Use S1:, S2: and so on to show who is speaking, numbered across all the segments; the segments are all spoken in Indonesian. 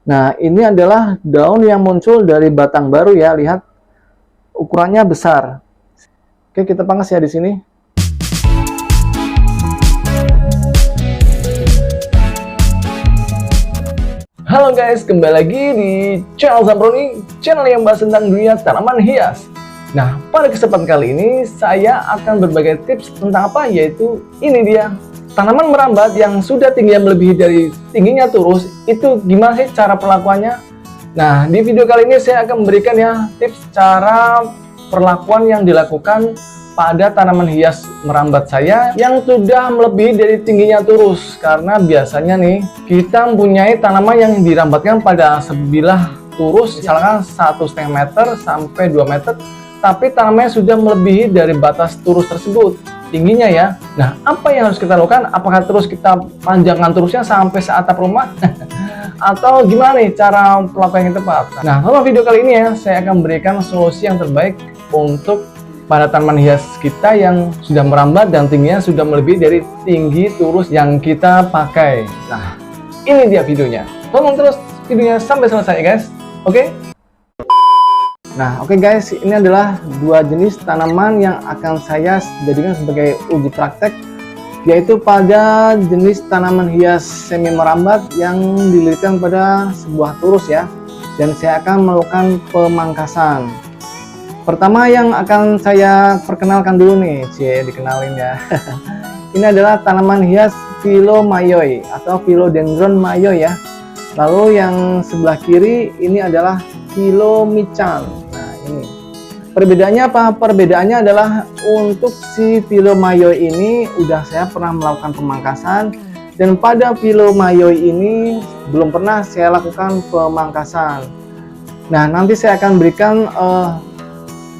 S1: Nah, ini adalah daun yang muncul dari batang baru ya, lihat ukurannya besar. Oke, kita pangkas ya di sini. Halo guys, kembali lagi di channel Zambroni, channel yang bahas tentang dunia tanaman hias. Nah, pada kesempatan kali ini saya akan berbagi tips tentang apa, yaitu ini dia. Tanaman merambat yang sudah tingginya melebihi dari tingginya turus, itu gimana sih cara perlakuannya? Nah, di video kali ini saya akan memberikan ya tips cara perlakuan yang dilakukan pada tanaman hias merambat saya yang sudah melebihi dari tingginya turus. Karena biasanya nih, kita mempunyai tanaman yang dirambatkan pada sebilah turus, misalkan 1,5 meter sampai 2 meter, tapi tanamannya sudah melebihi dari batas turus tersebut tingginya ya. Nah, apa yang harus kita lakukan? Apakah terus kita panjangkan terusnya sampai se atap rumah? Atau gimana nih cara perlakuan yang tepat? Nah, dalam video kali ini ya, saya akan memberikan solusi yang terbaik untuk pada tanaman hias kita yang sudah merambat dan tingginya sudah melebihi dari tinggi turus yang kita pakai. Nah, ini dia videonya. Tonton terus videonya sampai selesai guys. Oke? Nah, oke guys, ini adalah dua jenis tanaman yang akan saya jadikan sebagai uji praktek, yaitu pada jenis tanaman hias semi merambat yang dilirikan pada sebuah turus ya. Dan saya akan melakukan pemangkasan. Pertama yang akan saya perkenalkan dulu nih, dikenalin ya. Ini adalah tanaman hias Philo mayoi atau Philodendron mayoi ya. Lalu yang sebelah kiri ini adalah Philo michan. Nah, ini. Perbedaannya apa? Perbedaannya adalah untuk si Philo mayoi ini udah saya pernah melakukan pemangkasan, dan pada Philo mayoi ini belum pernah saya lakukan pemangkasan. Nah, nanti saya akan berikan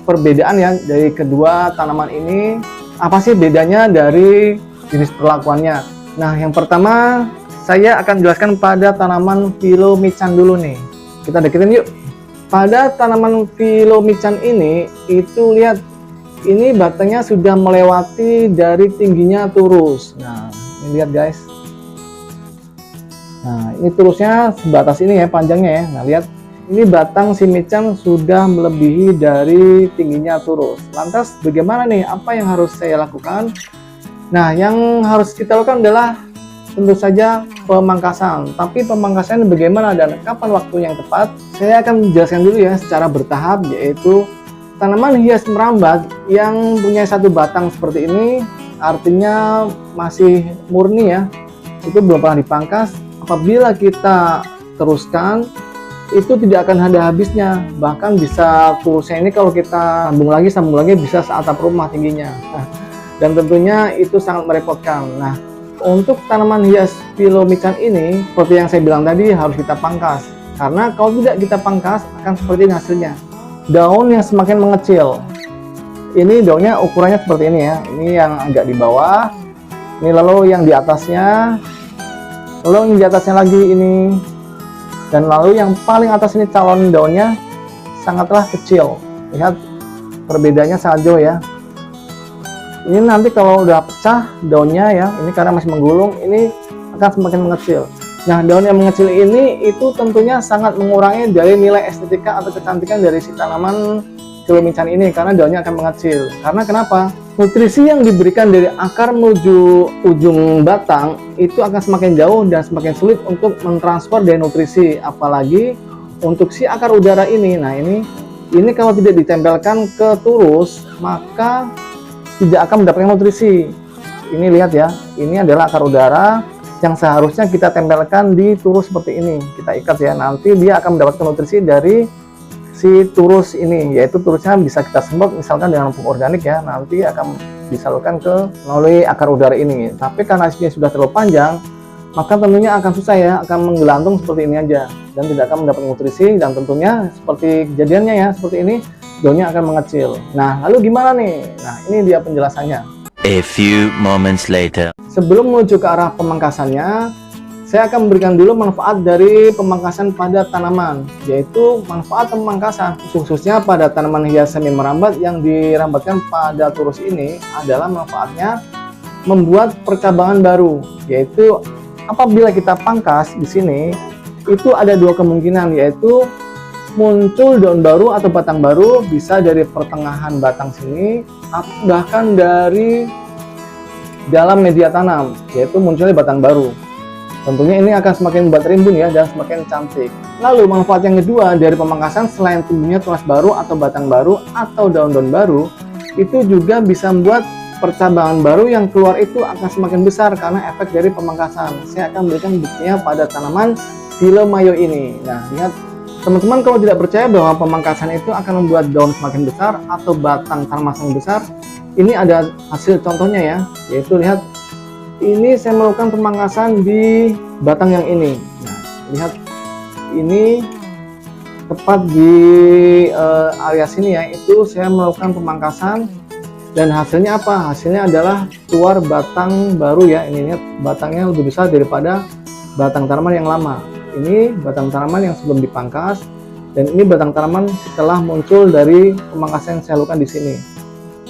S1: perbedaan ya dari kedua tanaman ini. Apa sih bedanya dari jenis perlakuannya? Nah, yang pertama saya akan jelaskan pada tanaman Philo michan dulu nih. Kita deketin yuk. Pada tanaman Philo michan ini, itu lihat, ini batangnya sudah melewati dari tingginya turus. Nah, ini lihat guys. Nah, ini turusnya sebatas ini ya, panjangnya ya. Nah, lihat, ini batang si michan sudah melebihi dari tingginya turus. Lantas bagaimana nih? Apa yang harus saya lakukan? Nah, yang harus kita lakukan adalah tentu saja pemangkasan. Tapi pemangkasan bagaimana dan kapan waktu yang tepat? Saya akan menjelaskan dulu ya secara bertahap, yaitu tanaman hias merambat yang punya satu batang seperti ini, artinya masih murni ya, itu belum pernah dipangkas. Apabila kita teruskan, itu tidak akan ada habisnya. Bahkan bisa turusnya ini kalau kita sambung lagi bisa seatap rumah tingginya. Dan tentunya itu sangat merepotkan. Nah, untuk tanaman hias Philo michan ini, seperti yang saya bilang tadi, harus kita pangkas. Karena kalau tidak kita pangkas, akan seperti ini hasilnya. Daun yang semakin mengecil. Ini daunnya ukurannya seperti ini ya. Ini yang agak di bawah. Ini lalu yang di atasnya. Lalu yang di atasnya lagi ini. Dan lalu yang paling atas ini calon daunnya sangatlah kecil. Lihat perbedaannya sangat jauh ya. Ini nanti kalau udah pecah daunnya ya, ini karena masih menggulung, ini akan semakin mengecil. Nah, daun yang mengecil ini itu tentunya sangat mengurangi dari nilai estetika atau kecantikan dari si tanaman Philo michan ini, karena daunnya akan mengecil. Karena kenapa? Nutrisi yang diberikan dari akar menuju ujung batang itu akan semakin jauh dan semakin sulit untuk mentransfer dari nutrisi, apalagi untuk si akar udara ini. Nah, ini kalau tidak ditempelkan ke turus, maka tidak akan mendapatkan nutrisi. Ini lihat ya, ini adalah akar udara yang seharusnya kita tempelkan di turus seperti ini. Kita ikat ya, nanti dia akan mendapatkan nutrisi dari si turus ini, yaitu turusnya bisa kita semprot misalkan dengan pupuk organik ya, nanti akan disalurkan ke melalui akar udara ini. Tapi karena isinya sudah terlalu panjang, maka tentunya akan susah ya, akan menggelantung seperti ini aja dan tidak akan mendapat nutrisi, dan tentunya seperti kejadiannya ya, seperti ini daunnya akan mengecil. Nah, lalu gimana nih? Nah, ini dia penjelasannya.
S2: A few moments later.
S1: Sebelum menuju ke arah pemangkasannya, saya akan memberikan dulu manfaat dari pemangkasan pada tanaman, yaitu manfaat pemangkasan khususnya pada tanaman hias semi merambat yang dirambatkan pada turus ini adalah manfaatnya membuat percabangan baru, yaitu apabila kita pangkas di sini, itu ada dua kemungkinan, yaitu muncul daun baru atau batang baru, bisa dari pertengahan batang sini, bahkan dari dalam media tanam, yaitu munculnya batang baru. Tentunya ini akan semakin membuat rimbun ya, dan semakin cantik. Lalu manfaat yang kedua dari pemangkasan, selain tumbuhnya tunas baru atau batang baru atau daun-daun baru, itu juga bisa membuat percabangan baru yang keluar itu akan semakin besar karena efek dari pemangkasan. Saya akan berikan buktinya pada tanaman Philomyo ini. Nah, lihat teman-teman, kalau tidak percaya bahwa pemangkasan itu akan membuat daun semakin besar atau batang tanaman semakin besar, ini ada hasil contohnya ya, yaitu lihat, ini saya melakukan pemangkasan di batang yang ini. Nah, lihat, ini tepat di area sini ya, itu saya melakukan pemangkasan. Dan hasilnya apa? Hasilnya adalah keluar batang baru ya. Ini lihat, batangnya lebih besar daripada batang tanaman yang lama. Ini batang tanaman yang sebelum dipangkas, dan ini batang tanaman setelah muncul dari pemangkasan yang saya lakukan di sini.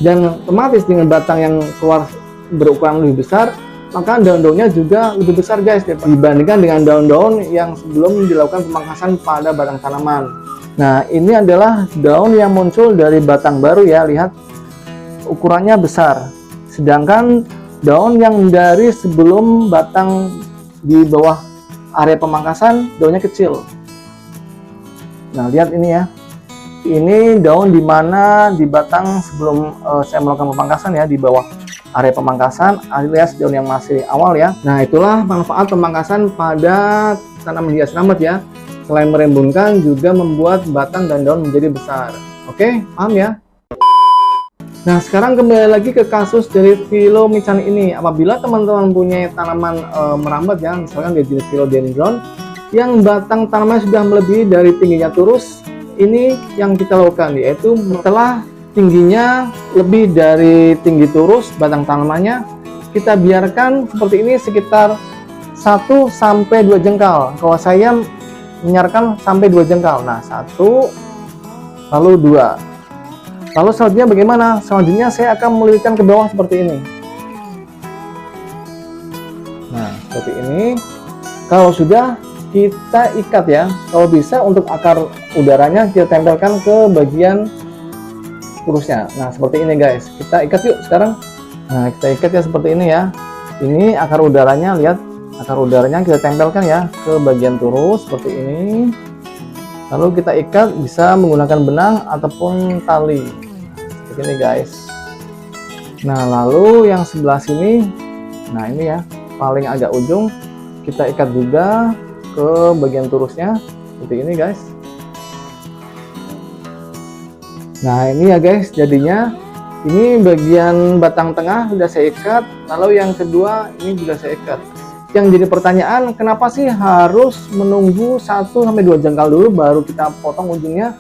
S1: Dan otomatis dengan batang yang keluar berukuran lebih besar, maka daun-daunnya juga lebih besar guys, dibandingkan dengan daun-daun yang sebelum dilakukan pemangkasan pada batang tanaman. Nah, ini adalah daun yang muncul dari batang baru ya, lihat. Ukurannya besar, sedangkan daun yang dari sebelum batang di bawah area pemangkasan daunnya kecil. Nah, lihat ini ya, ini daun di mana di batang sebelum saya melakukan pemangkasan ya, di bawah area pemangkasan, alias daun yang masih awal ya. Nah, itulah manfaat pemangkasan pada tanaman hias rambat ya. Selain merimbunkan, juga membuat batang dan daun menjadi besar. Oke, paham ya? Nah, sekarang kembali lagi ke kasus dari Philomyo ini. Apabila teman-teman punya tanaman merambat ya, misalkan dari jenis Philodendron yang batang tanaman sudah melebihi dari tingginya turus, ini yang kita lakukan, yaitu setelah tingginya lebih dari tinggi turus batang tanamannya, kita biarkan seperti ini sekitar 1 sampai 2 jengkal. Kalau saya menyarankan sampai 2 jengkal. Nah, 1 lalu 2. Lalu selanjutnya bagaimana? Selanjutnya saya akan melilitkan ke bawah seperti ini. Nah, seperti ini. Kalau sudah, kita ikat ya. Kalau bisa untuk akar udaranya kita tempelkan ke bagian turusnya. Nah, seperti ini guys. Kita ikat yuk sekarang. Nah, kita ikat ya seperti ini ya. Ini akar udaranya, lihat. Akar udaranya kita tempelkan ya ke bagian turus seperti ini. Lalu kita ikat, bisa menggunakan benang ataupun tali. Ini guys. Nah, lalu yang sebelah sini, nah ini ya, paling agak ujung, kita ikat juga ke bagian turusnya seperti ini guys. Nah, ini ya guys, jadinya ini bagian batang tengah sudah saya ikat, lalu yang kedua ini juga saya ikat. Yang jadi pertanyaan, kenapa sih harus menunggu 1 sampai 2 jengkal dulu baru kita potong ujungnya?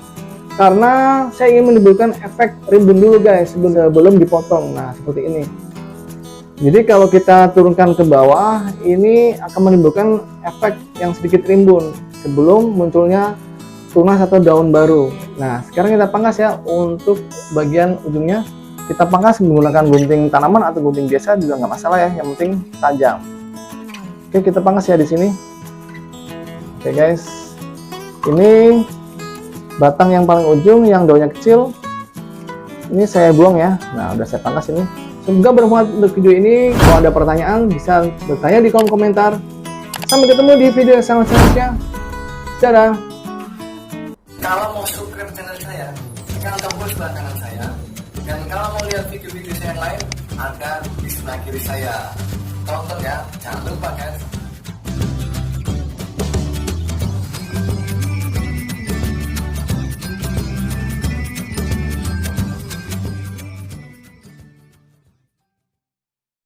S1: Karena saya ingin menimbulkan efek rimbun dulu guys, sebelum dipotong. Nah, seperti ini. Jadi kalau kita turunkan ke bawah, ini akan menimbulkan efek yang sedikit rimbun sebelum munculnya tunas atau daun baru. Nah, sekarang kita pangkas ya. Untuk bagian ujungnya kita pangkas menggunakan gunting tanaman atau gunting biasa juga nggak masalah ya, yang penting tajam. Oke, kita pangkas ya di sini. Oke guys, ini batang yang paling ujung yang daunnya kecil, ini saya buang ya. Nah, udah saya pangkas ini. Semoga bermanfaat untuk video ini. Kalau ada pertanyaan bisa bertanya di kolom komentar. Sampai ketemu di video selanjutnya. Dadah. Kalau mau subscribe channel saya, tekan tombol sebelah kanan saya. Dan kalau mau lihat video-video saya yang lain, ada di sebelah kiri saya. Tonton ya, jangan lupa guys.